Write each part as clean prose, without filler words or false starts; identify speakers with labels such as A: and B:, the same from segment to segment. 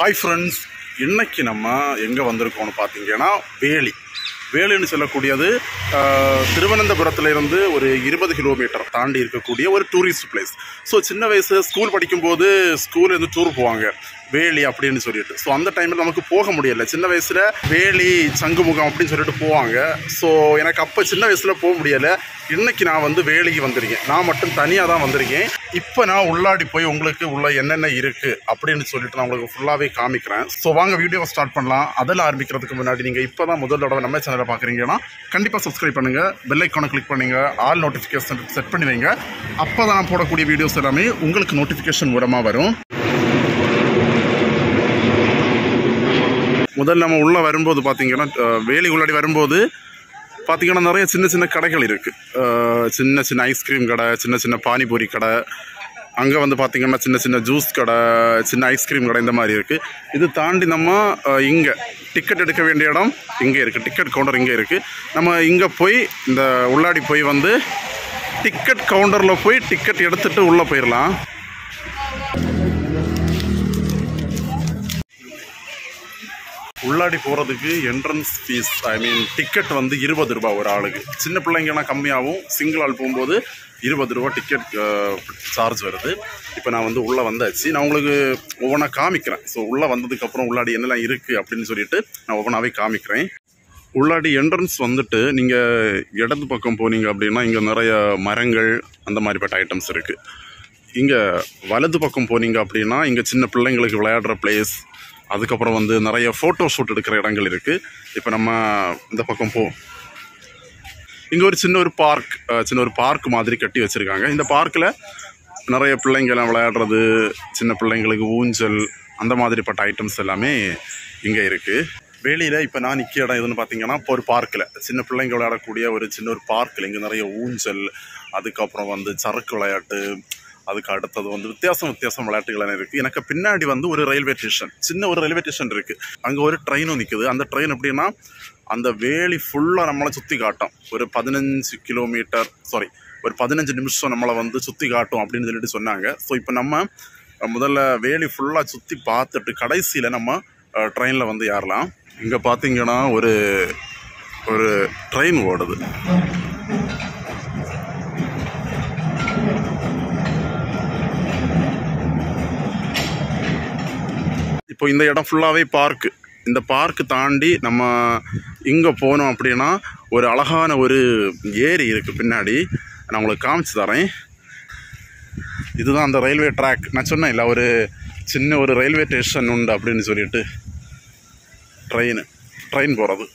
A: Hi friends, இன்னைக்கு நம்ம எங்கே வந்திருக்கோம்னு பார்த்தீங்கன்னா வேலின்னு சொல்லக்கூடியது திருவனந்தபுரத்துலேருந்து ஒரு 20 கிலோமீட்டர் தாண்டி இருக்கக்கூடிய ஒரு டூரிஸ்ட் பிளேஸ். ஸோ சின்ன வயசு ஸ்கூல் படிக்கும்போது ஸ்கூல்லேருந்து டூர் போவாங்க வேலி அப்படின்னு சொல்லிட்டு. ஸோ அந்த டைமில் நமக்கு போக முடியலை. சின்ன வயசில் வேலி சங்குமுகம் அப்படின்னு சொல்லிட்டு போவாங்க. ஸோ எனக்கு அப்போ சின்ன வயசில் போக முடியலை. இன்னைக்கு நான் வந்து வேலிக்கு வந்திருக்கேன். நான் மட்டும் தனியாக தான் வந்திருக்கேன். இப்போ நான் உள்ளாடி போய் உங்களுக்கு உள்ள என்னென்ன இருக்குது அப்படின்னு சொல்லிட்டு நான் உங்களுக்கு ஃபுல்லாகவே காமிக்கிறேன். ஸோ வாங்க வீடியோவை ஸ்டார்ட் பண்ணலாம். அதில் ஆரம்பிக்கிறதுக்கு முன்னாடி நீங்கள் இப்போ தான் முதல் தடவை நம்ம சேனலை பார்க்குறீங்கன்னா கண்டிப்பாக சப்ஸ்கிரைப் பண்ணுங்கள், பெல் ஐக்கானை கிளிக் பண்ணுங்கள், ஆல் நோட்டிஃபிகேஷன் செட் பண்ணி வைங்க. அப்போ தான் நான் போடக்கூடிய வீடியோஸ் எல்லாமே உங்களுக்கு நோட்டிஃபிகேஷன் மூலமாக வரும். முதல்ல நம்ம உள்ளே வரும்போது பார்த்தீங்கன்னா, வேலி உள்ளாடி வரும்போது பார்த்தீங்கன்னா நிறைய சின்ன சின்ன கடைகள் இருக்குது. சின்ன சின்ன ஐஸ்கிரீம் கடை, சின்ன சின்ன பானிபூரி கடை, அங்கே வந்து பார்த்திங்கன்னா சின்ன சின்ன ஜூஸ் கடை, சின்ன ஐஸ்கிரீம் கடை, இந்த மாதிரி இருக்குது. இது தாண்டி நம்ம இங்கே டிக்கெட் எடுக்க வேண்டிய இடம் இங்கே இருக்குது. டிக்கெட் கவுண்டர் இங்கே இருக்குது. நம்ம இங்கே போய் இந்த உள்ளாடி போய் வந்து டிக்கெட் கவுண்டரில் போய் டிக்கெட் எடுத்துகிட்டு உள்ளே போயிடலாம். உள்ளாடி போகிறதுக்கு என்ட்ரன்ஸ் ஃபீஸ், டிக்கெட் வந்து 20 ரூபா ஒரு ஆளுக்கு. சின்ன பிள்ளைங்கன்னா கம்மியாகவும், சிங்கிள் ஆள் போகும்போது 20 ரூபா டிக்கெட் சார்ஜ் வருது. இப்போ நான் வந்து உள்ளே வந்தாச்சு. நான் உங்களுக்கு ஒவ்வொன்றா காமிக்கிறேன். ஸோ உள்ளே வந்ததுக்கப்புறம் உள்ளாடி என்னெல்லாம் இருக்குது அப்படின்னு சொல்லிட்டு நான் ஒவ்வொன்றாவே காமிக்கிறேன். உள்ளாடி என்ட்ரன்ஸ் வந்துட்டு நீங்கள் இடது பக்கம் போனீங்க அப்படின்னா இங்கே நிறைய மரங்கள் அந்த மாதிரிப்பட்ட ஐட்டம்ஸ் இருக்குது. இங்கே வலது பக்கம் போனீங்க அப்படின்னா இங்கே சின்ன பிள்ளைங்களுக்கு விளையாடுற பிளேஸ், அதுக்கப்புறம் வந்து நிறைய ஃபோட்டோ ஷூட் எடுக்கிற இடங்கள் இருக்குது. இப்போ நம்ம இந்த பக்கம் இங்கே ஒரு சின்ன ஒரு பார்க் மாதிரி கட்டி வச்சுருக்காங்க. இந்த பார்க்கில் நிறைய பிள்ளைங்கெல்லாம் விளையாடுறது, சின்ன பிள்ளைங்களுக்கு ஊஞ்சல், அந்த மாதிரிப்பட்ட ஐட்டம்ஸ் எல்லாமே இங்கே இருக்குது. வேலியில் இப்போ நான் நிற்கிற இடம் எதுன்னு பார்த்தீங்கன்னா, இப்போ ஒரு பார்க்கில் சின்ன பிள்ளைங்க விளையாடக்கூடிய ஒரு சின்ன ஒரு பார்க்கில் இங்கே நிறைய ஊஞ்சல், அதுக்கப்புறம் வந்து சறுக்கு விளையாட்டு, அதுக்கு அடுத்தது வந்து வித்தியாசம் விளையாட்டுகள் இருக்குது. எனக்கு பின்னாடி வந்து ஒரு ரயில்வே ஸ்டேஷன், சின்ன ஒரு ரயில்வே ஸ்டேஷன் இருக்குது. அங்கே ஒரு ட்ரெயினும் நிற்குது. அந்த ட்ரெயின் எப்படின்னா அந்த வேலி ஃபுல்லாக நம்மளை சுற்றி காட்டும். ஒரு 15 நிமிஷம் நம்மளை வந்து சுற்றி காட்டும் அப்படின்னு சொல்லிட்டு சொன்னாங்க. ஸோ இப்போ நம்ம முதல்ல வேலி ஃபுல்லாக சுற்றி பார்த்துட்டு கடைசியில் நம்ம ட்ரெயினில் வந்து ஏறலாம். இங்கே பார்த்தீங்கன்னா ஒரு ட்ரெயின் ஓடுது. இப்போ இந்த இடம் ஃபுல்லாகவே பார்க்கு. இந்த பார்க்கு தாண்டி நம்ம இங்கே போனோம் அப்படின்னா ஒரு அழகான ஒரு ஏரி இருக்குது பின்னாடி. நான் உங்களுக்கு காமிச்சு தரேன். இதுதான் அந்த ரயில்வே ட்ராக். நான் சொன்னேன் இல்லை, ஒரு சின்ன ஒரு ரயில்வே ஸ்டேஷன் உண்டு அப்படின்னு சொல்லிட்டு. ட்ரெயின் போகிறது.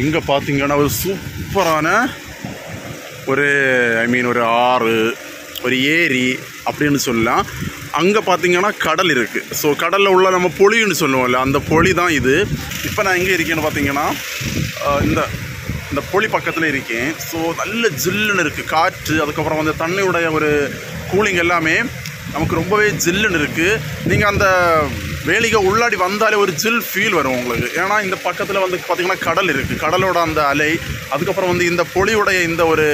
A: இங்கே பார்த்தீங்கன்னா ஒரு சூப்பரான ஒரு ஒரு ஆறு, ஒரு ஏரி அப்படின்னு சொல்லலாம். அங்கே பார்த்தீங்கன்னா கடல் இருக்குது. ஸோ கடலில் உள்ள நம்ம பொழின்னு சொல்லுவோம்ல, அந்த பொழி தான் இது. இப்போ நான் எங்கே இருக்கேன்னு பார்த்தீங்கன்னா இந்த பொழி பக்கத்தில் இருக்கேன். ஸோ நல்ல ஜில்லுன்னு இருக்குது காற்று. அதுக்கப்புறம் வந்து தண்ணியுடைய ஒரு கூலிங் எல்லாமே நமக்கு ரொம்பவே ஜில்லுன்னு இருக்குது. நீங்கள் அந்த வேலிகை உள்ளாடி வந்தாலே ஒரு ஜில் ஃபீல் வரும் உங்களுக்கு. ஏன்னா இந்த பக்கத்தில் வந்து பார்த்திங்கன்னா கடல் இருக்குது. கடலோட அந்த அலை, அதுக்கப்புறம் வந்து இந்த பொழியுடைய இந்த ஒரு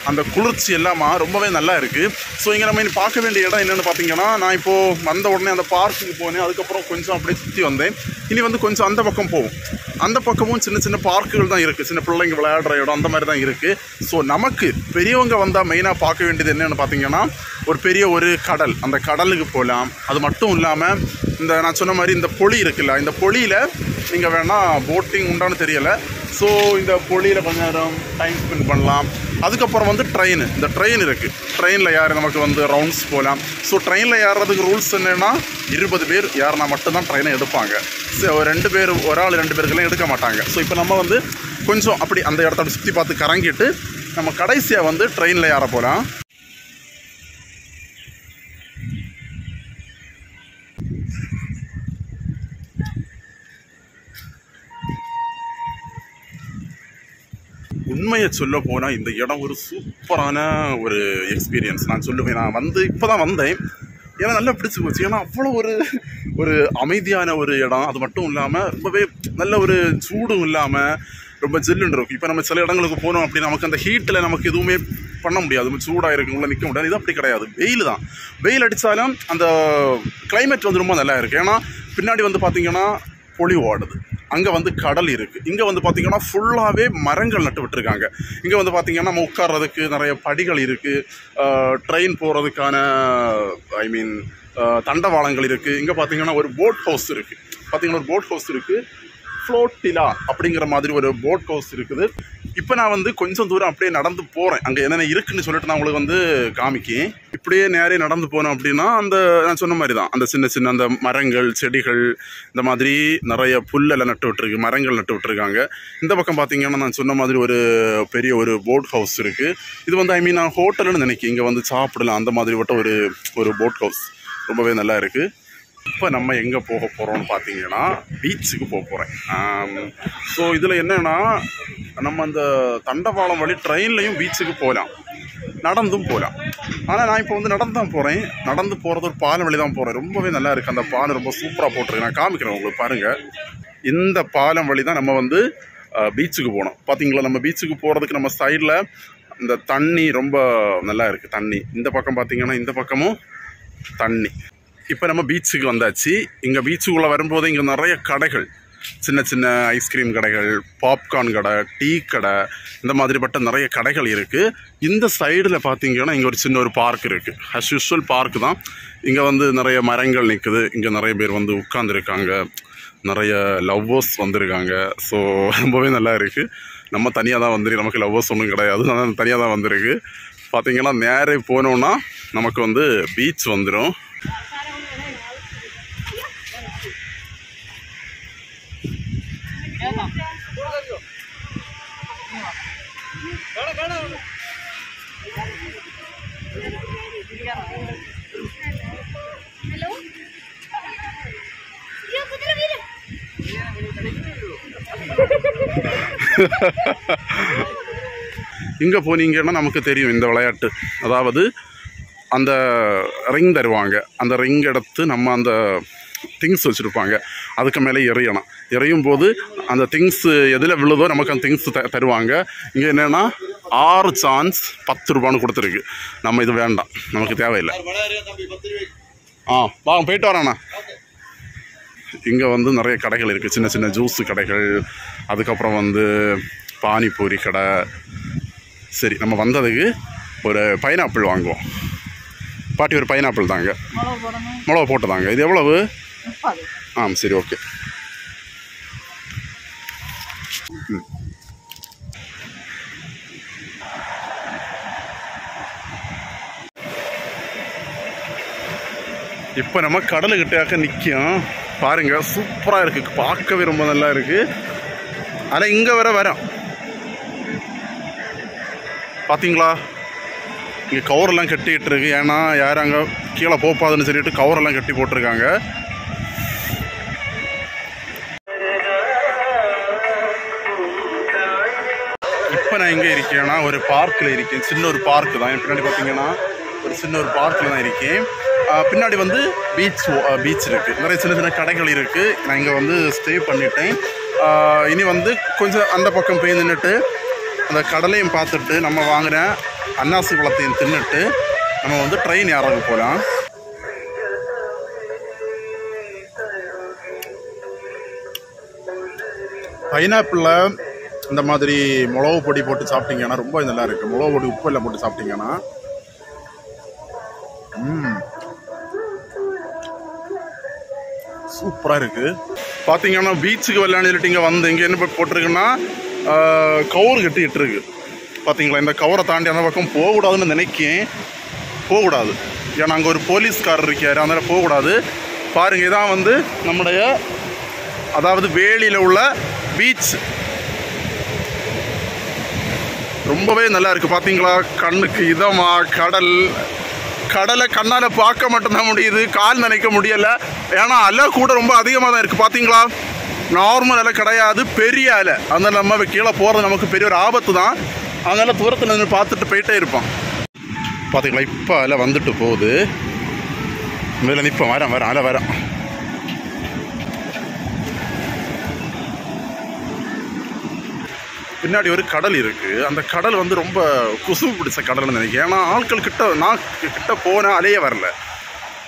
A: அந்த குளிர்ச்சி எல்லாமா ரொம்பவே நல்லா இருக்குது. ஸோ இங்கே நம்ம இனி பார்க்க வேண்டிய இடம் என்னென்னு பார்த்தீங்கன்னா, நான் இப்போது வந்த உடனே அந்த பார்க்குக்கு போனேன். அதுக்கப்புறம் கொஞ்சம் அப்படியே சுற்றி வந்தேன். இனி வந்து கொஞ்சம் அந்த பக்கம் போகும். அந்த பக்கமும் சின்ன சின்ன பார்க்குகள் தான் இருக்குது. சின்ன பிள்ளைங்க விளையாடுற இடம் அந்த மாதிரி தான் இருக்குது. ஸோ நமக்கு பெரியவங்க வந்தால் மெயினாக பார்க்க வேண்டியது என்னென்னு பார்த்தீங்கன்னா, ஒரு பெரிய ஒரு கடல். அந்த கடலுக்கு போகலாம். அது மட்டும் இல்லாமல் இந்த நான் சொன்ன மாதிரி இந்த பொழி இருக்குல்ல, இந்த பொழியில் நீங்கள் வேணால் போட்டிங் உண்டான்னு தெரியலை. ஸோ இந்த பொழியில் கொஞ்சம் நேரம் டைம் ஸ்பெண்ட் பண்ணலாம். அதுக்கப்புறம் வந்து இந்த ட்ரெயின் இருக்குது. ட்ரெயினில் யார் நமக்கு வந்து ரவுண்ட்ஸ் போகலாம். ஸோ ட்ரெயினில் ஏறுறதுக்கு ரூல்ஸ் என்னென்னா 20 பேர் யாருனா மட்டும்தான் ட்ரெயினை எடுப்பாங்க. ஸோ ஒரு ஆள் 2 பேருக்கெல்லாம் எடுக்க மாட்டாங்க. ஸோ இப்போ நம்ம வந்து கொஞ்சம் அப்படி அந்த இடத்த சுற்றி பார்த்து கறங்கிட்டு நம்ம கடைசியாக வந்து ட்ரெயினில் ஏற போகலாம். உண்மையை சொல்ல போனால் இந்த இடம் ஒரு சூப்பரான ஒரு எக்ஸ்பீரியன்ஸ் நான் சொல்லுவேன். நான் வந்து இப்போ தான் வந்தேன். ஏன்னா நல்லா பிடிச்சி போச்சு. ஏன்னா அவ்வளோ ஒரு அமைதியான ஒரு இடம். அது மட்டும் இல்லாமல் ரொம்பவே நல்ல ஒரு சூடும் இல்லாமல் ரொம்ப ஜில்லுன்னு இருக்கும். இப்போ நம்ம சில இடங்களுக்கு போனோம் அப்படின்னா நமக்கு அந்த ஹீட்டில் நமக்கு எதுவுமே பண்ண முடியாது, சூடாக இருக்கு, உள்ள நிற்க முடியாது. இது அப்படி கிடையாது, வெயில் தான். வெயில் அடித்தாலும் அந்த கிளைமேட் வந்து ரொம்ப நல்லா இருக்குது. ஏன்னா பின்னாடி வந்து பார்த்திங்கன்னா பொலிவு ஓடுது, அங்கே வந்து கடல் இருக்குது. இங்கே வந்து பார்த்திங்கன்னா ஃபுல்லாகவே மரங்கள் நட்டு விட்டுருக்காங்க. இங்கே வந்து பார்த்திங்கன்னா நம்ம உட்கார்றதுக்கு நிறைய படிகள் இருக்குது, ட்ரெயின் போகிறதுக்கான தண்டவாளங்கள் இருக்குது. இங்கே பார்த்திங்கன்னா ஒரு போட் ஹவுஸ் இருக்குது. பார்த்திங்கன்னா ஒரு போட் ஹவுஸ் இருக்குது, ஃப்ளோட்டிலா அப்படிங்கிற மாதிரி ஒரு போட் ஹவுஸ் இருக்குது. இப்போ நான் வந்து கொஞ்சம் தூரம் அப்படியே நடந்து போகிறேன், அங்கே என்னென்ன இருக்குதுன்னு சொல்லிட்டு நான் உங்களுக்கு வந்து காமிக்கேன். இப்படியே நேரே நடந்து போனோம் அப்படின்னா அந்த நான் சொன்ன மாதிரி தான் அந்த சின்ன சின்ன அந்த மரங்கள் செடிகள் இந்த மாதிரி நிறைய புல்லெல்லாம் நட்டு விட்டுருக்கு, மரங்கள் நட்டு விட்டுருக்காங்க. இந்த பக்கம் பார்த்திங்கன்னா நான் சொன்ன மாதிரி ஒரு பெரிய ஒரு போட் ஹவுஸ் இருக்குது. இது வந்து நான் ஹோட்டல்னு நினைக்கிறேன், இங்கே வந்து சாப்பிடலாம் அந்த மாதிரி விட்ட ஒரு போட் ஹவுஸ் ரொம்பவே நல்லா இருக்குது. இப்போ நம்ம எங்கே போக போகிறோம்னு பார்த்தீங்கன்னா பீச்சுக்கு போக போகிறேன். ஸோ இதில் என்னென்னா நம்ம அந்த தண்டவாளம் வழி ட்ரெயின்லையும் பீச்சுக்கு போகலாம், நடந்தும் போகலாம். ஆனால் நான் இப்போ வந்து நடந்து தான் போகிறேன். நடந்து போகிறது ஒரு பாலம் வழி தான் போகிறேன். ரொம்பவே நல்லா இருக்குது, அந்த பாலம் ரொம்ப சூப்பராக போட்டிருக்கு. நான் காமிக்கிறேன் உங்களுக்கு பாருங்கள். இந்த பாலம் வழி தான் நம்ம வந்து பீச்சுக்கு போகணும். பார்த்தீங்களா, நம்ம பீச்சுக்கு போகிறதுக்கு நம்ம சைடில் இந்த தண்ணி ரொம்ப நல்லா இருக்குது. தண்ணி இந்த பக்கம் பார்த்தீங்கன்னா இந்த பக்கமும் தண்ணி. இப்போ நம்ம பீச்சுக்கு வந்தாச்சு. இங்கே பீச்சுக்குள்ளே வரும்போது இங்கே நிறைய கடைகள், சின்ன சின்ன ஐஸ்கிரீம் கடைகள், பாப்கார்ன் கடை, டீ கடை, இந்த மாதிரிப்பட்ட நிறைய கடைகள் இருக்குது. இந்த சைடில் பார்த்தீங்கன்னா இங்கே ஒரு சின்ன ஒரு பார்க் இருக்குது. அஸ் யூஸ்வல் பார்க் தான். இங்கே வந்து நிறைய மரங்கள் நிற்குது. இங்கே நிறைய பேர் வந்து உட்காந்துருக்காங்க, நிறைய லவ்வர்ஸ் வந்திருக்காங்க. ஸோ ரொம்பவே நல்லா இருக்குது. நம்ம தனியாக தான் வந்துருக்கு, நமக்கு லவ்வர்ஸ் ஒன்றும் கிடையாது, நான் தனியாக தான் வந்திருக்கு. பார்த்தீங்கன்னா நேரே போனோன்னா நமக்கு வந்து பீச் வந்துடும். இங்கே போனீங்கன்னா நமக்கு தெரியும் இந்த விளையாட்டு. அதாவது அந்த ரிங் தருவாங்க, அந்த ரிங் எடுத்து நம்ம அந்த திங்ஸ் வச்சுருப்பாங்க, அதுக்கு மேலே எறியணும். எறியும் போது அந்த திங்ஸு எதில் விழுதோ நமக்கு அந்த திங்ஸ் தருவாங்க. இங்கே என்னென்னா 6 சான்ஸ் 10 ரூபான்னு கொடுத்துருக்கு. நம்ம இது வேண்டாம், நமக்கு தேவையில்லை. வாங்க போயிட்டு வரோண்ணா. இங்கே வந்து நிறைய கடைகள் இருக்குது, சின்ன சின்ன ஜூஸு கடைகள், அதுக்கப்புறம் வந்து பானிபூரி கடை. சரி, நம்ம வந்ததுக்கு ஒரு பைனாப்பிள் வாங்குவோம். பாட்டி ஒரு பைனாப்பிள் தாங்க, மிளகா போட்டு தாங்க. இது எவ்வளவு? சரி, ஓகே. இப்போ நம்ம கடலுக்கிட்டாக்க நிற்கும் பாருங்கள், சூப்பராக இருக்குது, பார்க்கவே ரொம்ப நல்லா இருக்குது. ஆனால் இங்கே வரோம் பார்த்தீங்களா, இங்கே கவரெல்லாம் கட்டிகிட்டு இருக்கு. ஏன்னா யாரும் அங்கே கீழே போப்பாதுன்னு சொல்லிட்டு கவரெல்லாம் கட்டி போட்டிருக்காங்க. இப்போ நான் எங்கே இருக்கேன்னா ஒரு பார்க்கில் இருக்கேன். சின்ன ஒரு பார்க்கு தான். பின்னாடி பார்த்தீங்கன்னா ஒரு சின்ன ஒரு பார்க்கில் தான் இருக்கேன். பின்னாடி வந்து பீச் இருக்குது, நிறைய சின்ன சின்ன கடைகள் இருக்குது. நான் இங்கே வந்து ஸ்டே பண்ணிட்டேன். இனி வந்து கொஞ்சம் அந்த பக்கம் போய் நின்றுட்டு அந்த கடலையும் பார்த்துட்டு நம்ம வாங்கின அன்னாசி பழத்தையும் தின்னுட்டு நம்ம வந்து ட்ரெயின் ஏறதுக்கு போகலாம். பைனாப்பிளில் இந்த மாதிரி மிளகு பொடி போட்டு சாப்பிட்டீங்கன்னா ரொம்ப நல்லா இருக்குது. மிளகு பொடி உப்பு எல்லாம் போட்டு சாப்பிட்டீங்கன்னா சூப்பராக இருக்குது. பார்த்தீங்கன்னா பீச்சுக்கு விளையாண்டுட்டு இங்கே வந்து இங்கே என்ன போட்டிருக்குன்னா கவர் கட்டிகிட்டு இருக்கு. பார்த்தீங்களா, இந்த கவரை தாண்டி அந்த பக்கம் போகக்கூடாதுன்னு நினைக்கேன். போகக்கூடாது, ஏன்னா அங்கே ஒரு போலீஸ்காரர் இருக்கார், அதனால் போகக்கூடாது. பாருங்கள், இதான் வந்து நம்முடைய அதாவது வேலியில் உள்ள பீச். ரொம்பவே நல்லா இருக்குது. பார்த்தீங்களா, கண்ணுக்கு இதமாக கடலை கண்ணால் பார்க்க மட்டும்தான் முடியுது, கால் நினைக்க முடியலை. ஏன்னா அலை கூட ரொம்ப அதிகமாக தான் இருக்குது. பார்த்தீங்களா, நார்மல் அலை கிடையாது, பெரிய அலை. அதனால் நம்ம கீழே போகிறது நமக்கு பெரிய ஒரு ஆபத்து தான். அதனால் தூரத்தில் நின்று பார்த்துட்டு போயிட்டே இருப்போம். பார்த்தீங்களா, இப்போ அலை வந்துட்டு போகுது. மேலே நிற்போம், வரேன் அலை வரேன். பின்னாடி ஒரு கடல் இருக்குது. அந்த கடல் வந்து ரொம்ப குசும்பு பிடிச்ச கடல்னு நினைக்கிறேன். ஏன்னா ஆட்கள் நான் கிட்ட போனால் அலையே வரல.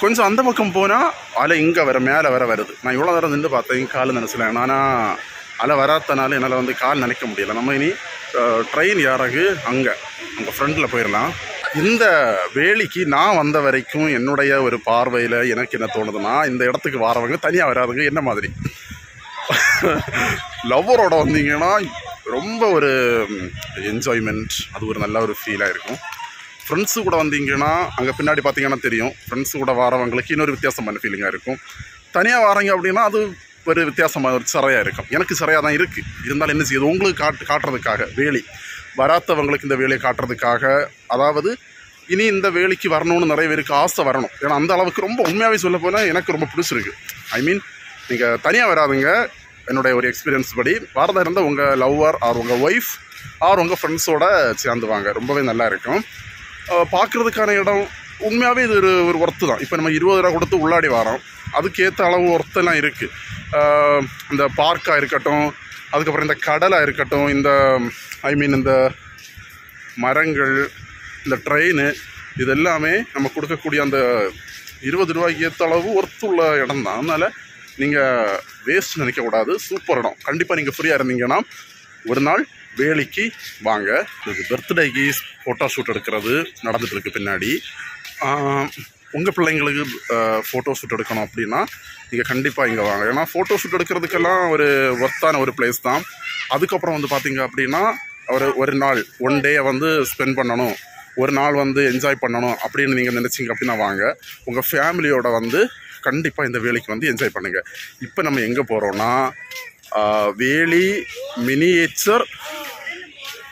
A: கொஞ்சம் அந்த பக்கம் போனால் அலை இங்கே மேலே வருது. நான் இவ்வளோ நேரம் நின்று பார்த்தேன், கால் நினச்சலேன். ஆனால் அலை வராதனால என்னால் வந்து கால் நினைக்க முடியலை. நம்ம இனி ட்ரெயின் யாராகு அங்கே ஃப்ரண்டில் போயிடலாம். இந்த வேலிக்கு நான் வந்த வரைக்கும் என்னுடைய ஒரு பார்வையில் எனக்கு என்ன தோணுதுன்னா, இந்த இடத்துக்கு வரவங்க தனியாக வராதுங்க. என்ன மாதிரி லவ்வரோட வந்தீங்கன்னா ரொம்ப ஒரு என்ஜாய்மெண்ட், அது ஒரு நல்ல ஒரு ஃபீலாக இருக்கும். ஃப்ரெண்ட்ஸு கூட வந்தீங்கன்னா அங்கே பின்னாடி பார்த்தீங்கன்னா தெரியும், ஃப்ரெண்ட்ஸு கூட வரவங்களுக்கு இன்னொரு வித்தியாசமான ஃபீலிங்காக இருக்கும். தனியாக வராங்க அப்படின்னா அது ஒரு வித்தியாசமாக ஒரு சிறையாக இருக்கும். எனக்கு சிறையாக தான் இருக்குது. இருந்தாலும் என்ன செய்யுது, உங்களுக்கு காட்டுறதுக்காக வேலி வராதவங்களுக்கு இந்த வேலையை காட்டுறதுக்காக, அதாவது இனி இந்த வேலைக்கு வரணும்னு நிறைய பேருக்கு ஆசை வரணும். ஏன்னா அந்த அளவுக்கு ரொம்ப உண்மையாகவே சொல்ல போனால் எனக்கு ரொம்ப பிடிச்சிருக்கு. ஐ மீன் நீங்கள் தனியாக வராதுங்க. என்னுடைய ஒரு எக்ஸ்பீரியன்ஸ் படி வரதா இருந்தால் உங்கள் லவ்வர் ஆர் உங்கள் ஒய்ஃப் ஆர் உங்கள் ஃப்ரெண்ட்ஸோடு சேர்ந்துவாங்க. ரொம்பவே நல்லா இருக்கும். பார்க்குறதுக்கான இடம் உண்மையாகவே இது ஒரு ஒர்த்து தான். இப்போ நம்ம 20 ரூபா கொடுத்து உள்ளாடி வரோம், அதுக்கேற்ற அளவு ஒர்த்தெல்லாம் இருக்குது. இந்த பார்க்காக இருக்கட்டும், அதுக்கப்புறம் இந்த கடலாக இருக்கட்டும், இந்த ஐ மீன் இந்த மரங்கள், இந்த ட்ரெயின், இது எல்லாமே நம்ம கொடுக்கக்கூடிய அந்த 20 ரூபாய்க்கு ஏற்ற அளவு ஒர்த்துள்ள இடம் தான். அதனால் நீங்கள் வேஸ்ட் நினைக்கக்கூடாது. சூப்பர் இடம். கண்டிப்பாக நீங்கள் ஃப்ரீயாக இருந்தீங்கன்னா ஒரு நாள் வேலிக்கு வாங்க. இது பர்த்டேக்கு ஃபோட்டோ ஷூட் எடுக்கிறது நடந்துகிட்ருக்கு பின்னாடி. உங்கள் பிள்ளைங்களுக்கு ஃபோட்டோ ஷூட் எடுக்கணும் அப்படின்னா நீங்கள் கண்டிப்பாக இங்கே வாங்க. ஏன்னா ஃபோட்டோ ஷூட் எடுக்கிறதுக்கெல்லாம் ஒரு ஒர்த்தான ஒரு பிளேஸ் தான். அதுக்கப்புறம் வந்து பார்த்தீங்க அப்படின்னா ஒரு நாள் ஒன் டே வந்து ஸ்பெண்ட் பண்ணணும், ஒரு நாள் வந்து என்ஜாய் பண்ணணும் அப்படின்னு நீங்கள் நினச்சிங்க அப்படின்னா வாங்க. உங்கள் ஃபேமிலியோட வந்து கண்டிப்பாக இந்த வேலைக்கு வந்து என்ஜாய் பண்ணுங்கள். இப்போ நம்ம எங்கே போகிறோன்னா வேலி மினியேச்சர்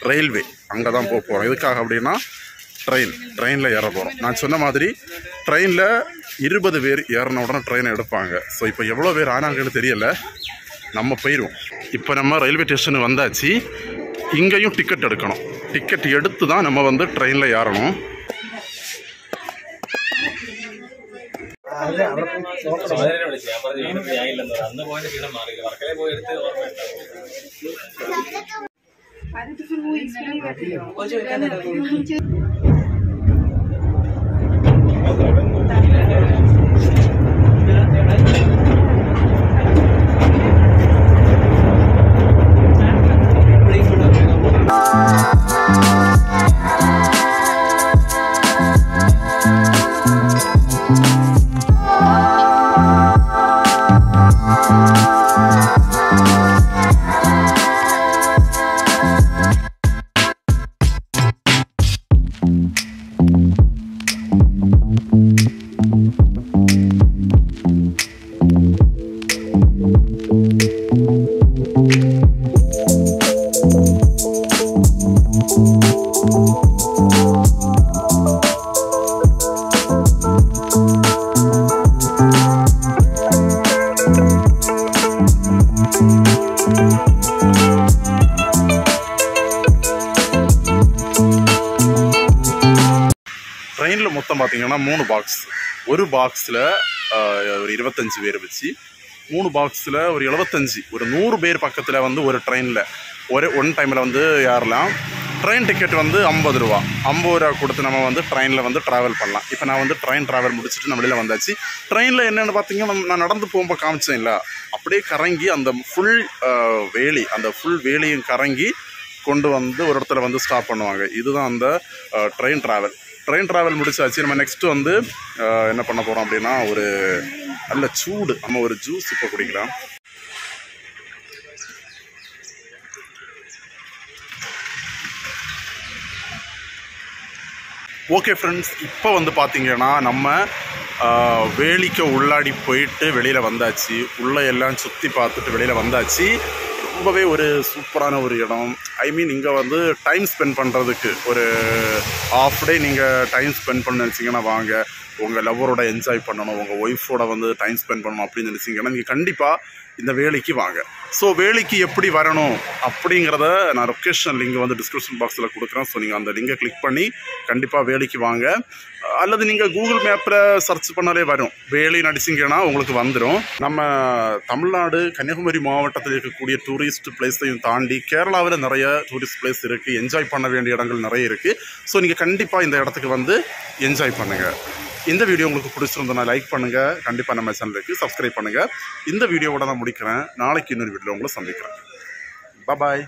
A: ரயில்வே, அங்கே தான் போக போகிறோம். எதுக்காக அப்படின்னா ட்ரெயினில் ஏற போகிறோம். நான் சொன்ன மாதிரி ட்ரெயினில் 20 பேர் ஏறின உடனே ட்ரெயினை எடுப்பாங்க. ஸோ இப்போ எவ்வளோ பேர் ஆனாங்கன்னு தெரியலை, நம்ம போயிடுவோம். இப்போ நம்ம ரயில்வே ஸ்டேஷனுக்கு வந்தாச்சு. இங்கேயும் டிக்கெட் எடுக்கணும். டிக்கெட் எடுத்து தான் நம்ம வந்து ட்ரெயினில் ஏறணும். ட்ரெயினில் மொத்தம் பார்த்தீங்கன்னா 3 பாக்ஸ். ஒரு பாக்ஸில் ஒரு 25 பேர் வச்சு, 3 பாக்ஸில் ஒரு 75, ஒரு 100 பேர் பக்கத்தில் வந்து ஒரு ட்ரெயினில் ஒன் டைமில் வந்து ஏறலாம். ட்ரெயின் டிக்கெட் வந்து 50 ரூபா. 50 ரூபா கொடுத்து நம்ம வந்து ட்ரெயினில் வந்து ட்ராவல் பண்ணலாம். இப்போ நான் வந்து ட்ரெயின் ட்ராவல் முடிச்சுட்டு நம்ம வெளியில் வந்தாச்சு. ட்ரெயினில் என்னென்னு பார்த்தீங்கன்னா, நான் நடந்து போகும்போது காமிச்சேன் இல்லை, அப்படியே கறங்கி அந்த ஃபுல் வேலியும் கறங்கி கொண்டு வந்து ஒரு இடத்துல வந்து ஸ்டாப் பண்ணுவாங்க. இதுதான் அந்த ட்ரெயின் ட்ராவல் முடிச்சாச்சு. நம்ம நெக்ஸ்ட்டு வந்து என்ன பண்ண போகிறோம் அப்படின்னா, ஒரு நல்ல சூடு நம்ம ஒரு ஜூஸ் இப்போ குடிக்கலாம். ஓகே ஃப்ரெண்ட்ஸ், இப்போ வந்து பார்த்தீங்கன்னா நம்ம வேலிக்கு உள்ளாடி போயிட்டு வெளியில் வந்தாச்சு. உள்ளே எல்லாம் சுற்றி பார்த்துட்டு வெளியில் வந்தாச்சு. ரொம்பவே ஒரு சூப்பரான ஒரு இடம். ஐ மீன் இங்கே வந்து டைம் ஸ்பெண்ட் பண்ணுறதுக்கு ஒரு ½ டே நீங்கள் டைம் ஸ்பெண்ட் பண்ண நினச்சிங்கன்னா வாங்க. உங்கள் லவ்வரோட என்ஜாய் பண்ணணும், உங்கள் ஒய்ஃபோட வந்து டைம் ஸ்பெண்ட் பண்ணணும் அப்படின்னு நினச்சிங்கன்னா நீங்கள் கண்டிப்பாக இந்த வேலைக்கு வாங்க. ஸோ வேலைக்கு எப்படி வரணும் அப்படிங்கிறத நான் லொக்கேஷன் லிங்க் வந்து டிஸ்கிரிப்ஷன் பாக்ஸில் கொடுக்குறேன். ஸோ நீங்கள் அந்த லிங்கை கிளிக் பண்ணி கண்டிப்பாக வேலைக்கு வாங்க. அல்லது நீங்கள் கூகுள் மேப்பில் சர்ச் பண்ணாலே வரும், வேலை நடிச்சிங்கன்னா உங்களுக்கு வந்துடும். நம்ம தமிழ்நாடு கன்னியாகுமரி மாவட்டத்தில் இருக்கக்கூடிய டூரிஸ்ட் பிளேஸையும் தாண்டி கேரளாவில் நிறைய டூரிஸ்ட் பிளேஸ் இருக்குது, என்ஜாய் பண்ண வேண்டிய இடங்கள் நிறைய இருக்குது. ஸோ நீங்கள் கண்டிப்பாக இந்த இடத்துக்கு வந்து என்ஜாய் பண்ணுங்கள். இந்த வீடியோ உங்களுக்கு பிடிச்சிருந்தோன்னா லைக் பண்ணுங்கள், கண்டிப்பாக நம்ம சேனலுக்கு சப்ஸ்கிரைப் பண்ணுங்கள். இந்த வீடியோவோட நான் முடிக்கிறேன். நாளைக்கு இன்னொரு வீடியோவில் உங்களை சந்திக்கிறேன். பாய்.